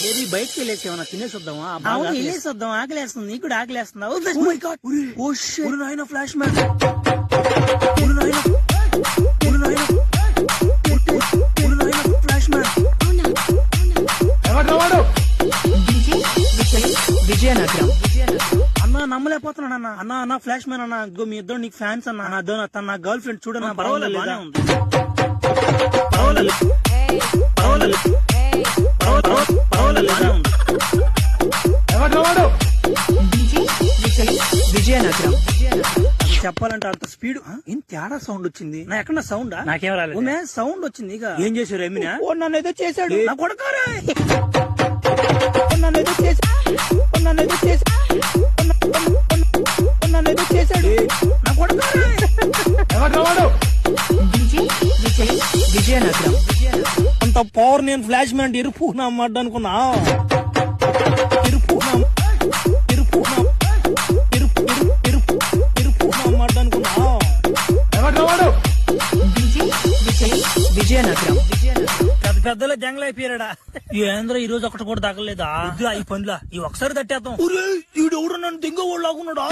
ఏది బయటకి వెళ్ళేసి ఏమన్నా తినేసి వద్దామా? అవును వెళ్ళేసి వద్దాం, ఆకలేస్తుంది. నీకు కూడా ఆకలేస్తుందా? Flash man flash man Vizianagaram. అన్నా నమ్మలేకపోతున్నాను అన్న. అన్న అన్న ఫ్లాష్ మ్యాన్ అన్న, ఇదిగో మీ ఇద్దరు నీకు ఫ్యాన్స్ అన్న. తన నా గర్ల్ ఫ్రెండ్ చూడన్నా. పర్వాలేదు విజయనగరం. చెప్పాలంటే అంత స్పీడ్ ఏం తేడా సౌండ్ వచ్చింది. నా ఎక్కడ సౌండ్ నాకేం రాలేదు. సౌండ్ వచ్చింది. ఇక ఏం చేశారు ఎమినా? నన్ను ఏదో చేశాడు నా కొడకారా. చేశాడు నా కొడకారా. విజయనగరం. అంత పవర్ నేను ఫ్లాష్ మ్యాన్ ఇరుపు నా అమ్మాడు అనుకున్నా. ఇరుపు అమ్మాడు అనుకున్నా. విజయనగరం. పెద్దల జంగల్ అయిపోయాడా? ఏంద్ర ఈ రోజు ఒకటి కూడా తగలేదా? ఈ పనులా ఈ ఒకసారి తట్టేద్దాం. ఈడెవడు నన్ను దింగ వాళ్ళు లాగున్నాడా?